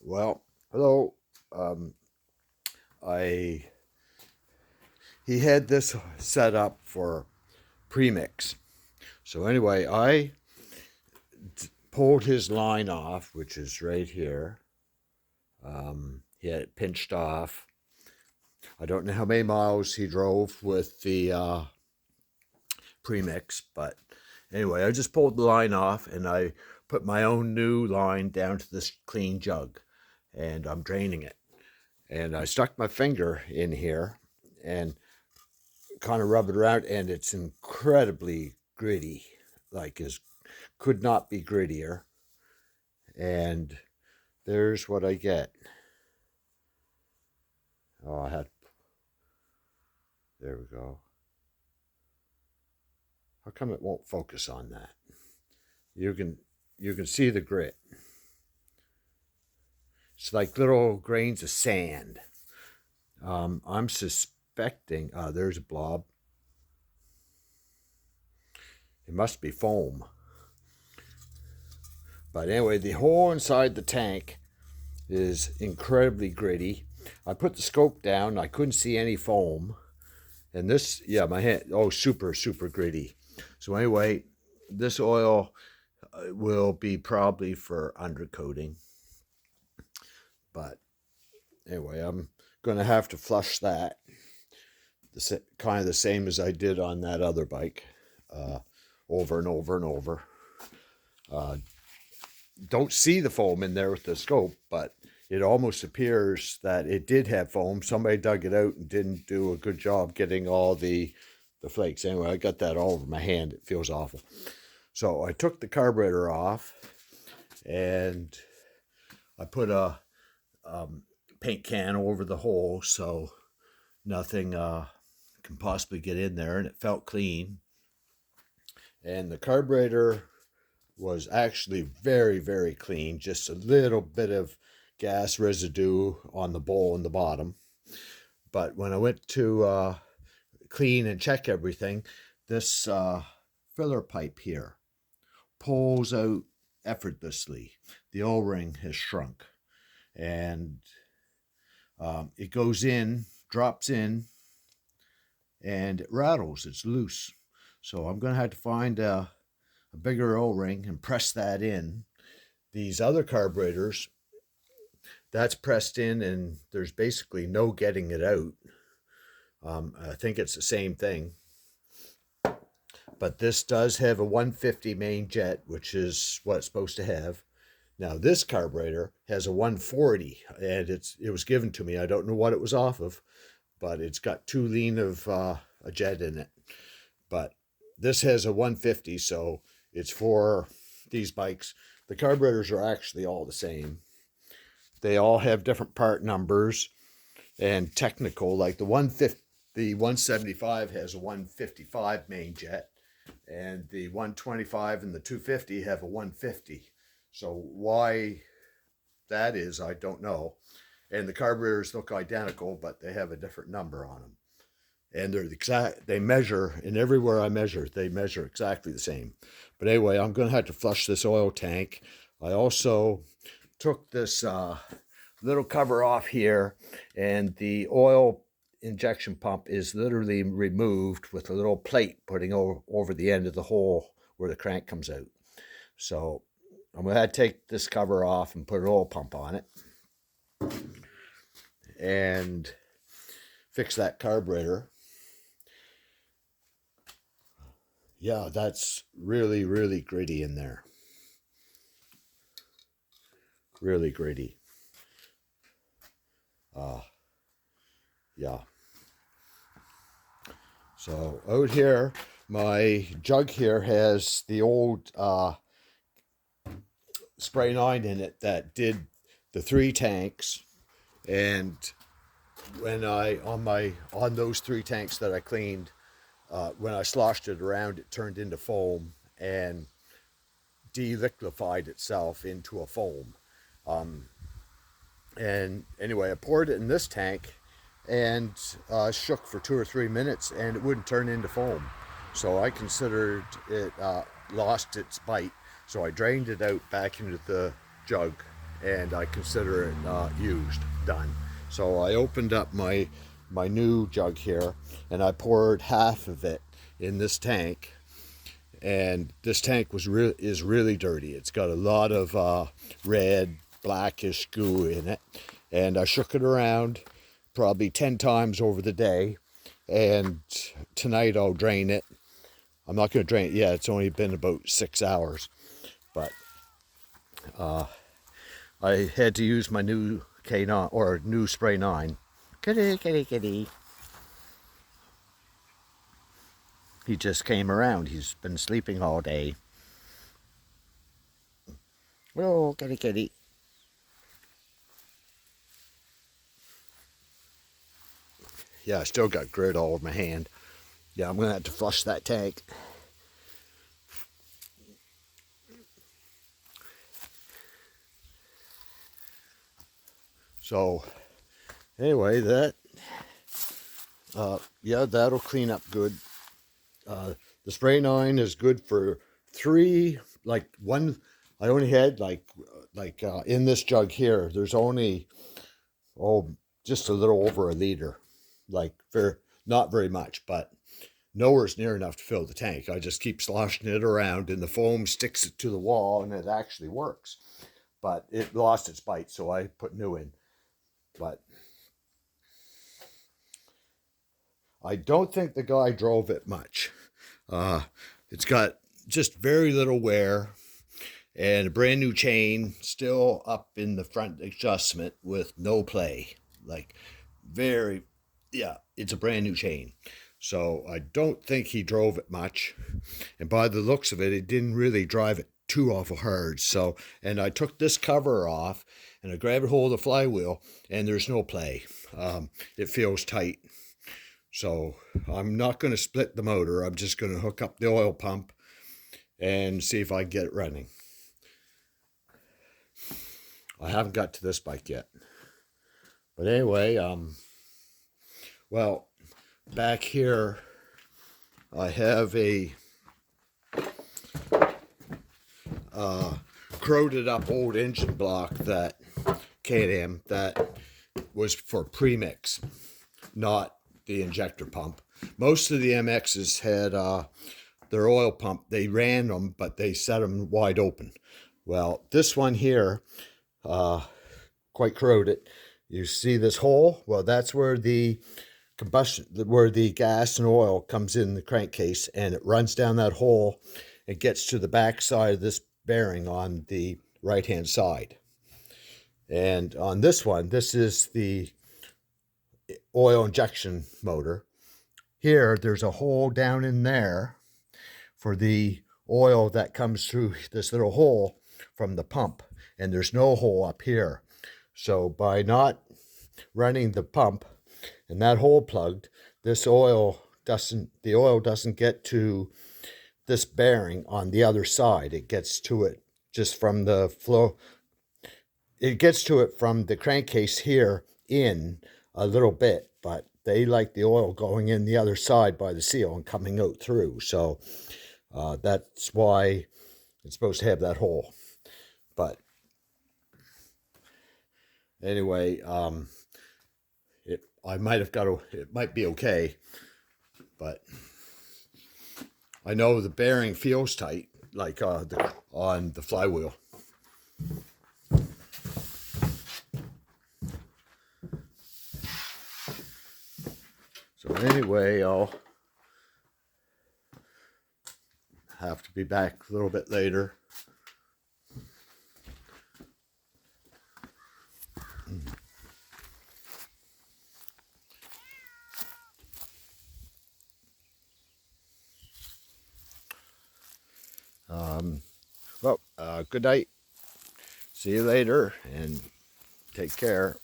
Well, hello. Um, I He had this set up for premix. So anyway, I pulled his line off, which is right here. He had it pinched off. I don't know how many miles he drove with the premix, but anyway, I just pulled the line off and I put my own new line down to this clean jug, and I'm draining it. And I stuck my finger in here and kind of rub it around, and it's incredibly gritty. Like, is could not be grittier. And there's what I get. Oh, I had. There we go. How come it won't focus on that? You can you can see the grit. It's like little grains of sand. I'm suspecting. There's a blob. It must be foam. But anyway, the hole inside the tank is incredibly gritty. I put the scope down. I couldn't see any foam. And this, yeah, my hand, oh, super, super gritty. So anyway, this oil will be probably for undercoating. But anyway, I'm going to have to flush that. Kind of the same as I did on that other bike. Over and over and over. Don't see the foam in there with the scope, but it almost appears that it did have foam. Somebody dug it out and didn't do a good job getting all the flakes. Anyway, I got that all over my hand. It feels awful. So I took the carburetor off and I put a paint can over the hole so nothing can possibly get in there, and it felt clean. And the carburetor was actually very, very clean. Just a little bit of gas residue on the bowl in the bottom. But when I went to clean and check everything, this filler pipe here pulls out effortlessly. The O-ring has shrunk, and it goes in, drops in, and it rattles. It's loose. So I'm going to have to find a bigger O-ring and press that in. These other carburetors, that's pressed in and there's basically no getting it out. I think it's the same thing. But this does have a 150 main jet, which is what it's supposed to have. Now this carburetor has a 140, and it was given to me. I don't know what it was off of, but it's got too lean of a jet in it. But this has a 150, so it's for these bikes. The carburetors are actually all the same. They all have different part numbers and technical. Like the 150, the 175 has a 155 main jet, and the 125 and the 250 have a 150. So why that is, I don't know. And the carburetors look identical, but they have a different number on them. And they're exact. They measure, and everywhere I measure, they measure exactly the same. But anyway, I'm going to have to flush this oil tank. I also took this little cover off here, and the oil injection pump is literally removed with a little plate putting over the end of the hole where the crank comes out. So I'm going to have to take this cover off and put an oil pump on it and fix that carburetor. Yeah, that's really, really gritty in there. Really gritty. Yeah. So out here, my jug here has the old spray 9 in it that did the 3 tanks. And when I on those 3 tanks that I cleaned, when I sloshed it around, it turned into foam and deliquified itself into a foam. And anyway, I poured it in this tank and shook for 2 or 3 minutes, and it wouldn't turn into foam. So I considered it lost its bite. So I drained it out back into the jug and I consider it used, done. So I opened up my new jug here, and I poured half of it in this tank. And this tank is really dirty. It's got a lot of red, blackish goo in it. And I shook it around probably 10 times over the day. And tonight I'll drain it. I'm not going to drain it yet. It's only been about 6 hours. But I had to use my new K9 or new Spray 9. Kitty, kitty, kitty. He just came around. He's been sleeping all day. Oh, kitty, kitty. Yeah, I still got grit all over my hand. Yeah, I'm going to have to flush that tank. So, anyway, yeah, that'll clean up good. The Spray 9 is good for 3, like one, I only had in this jug here, there's only, just a little over a liter. Like, not very much, but nowhere's near enough to fill the tank. I just keep sloshing it around and the foam sticks it to the wall and it actually works. But it lost its bite, so I put new in. But I don't think the guy drove it much. It's got just very little wear and a brand new chain still up in the front adjustment with no play. Like, yeah, it's a brand new chain. So I don't think he drove it much. And by the looks of it, he didn't really drive it too awful hard. So, and I took this cover off and I grabbed hold of the flywheel and there's no play. It feels tight. So I'm not going to split the motor. I'm just going to hook up the oil pump and see if I can get it running. I haven't got to this bike yet. But anyway, well, back here I have a corroded up old engine block that K&M that was for premix, not the injector pump. Most of the MXs had their oil pump. They ran them, but they set them wide open. Well, this one here, quite corroded. You see this hole? Well, that's where the where the gas and oil comes in the crankcase, and it runs down that hole and gets to the back side of this bearing on the right hand side. And on this one, this is the oil injection motor. Here, there's a hole down in there for the oil that comes through this little hole from the pump, and there's no hole up here. So by not running the pump and that hole plugged, the oil doesn't get to this bearing on the other side. It gets to it just from the flow. It gets to it from the crankcase here in a little bit, but they like the oil going in the other side by the seal and coming out through. So that's why it's supposed to have that hole. But anyway, I might have got it might be okay, but I know the bearing feels tight, like on the flywheel. So anyway, I'll have to be back a little bit later. Well, good night. See you later and take care.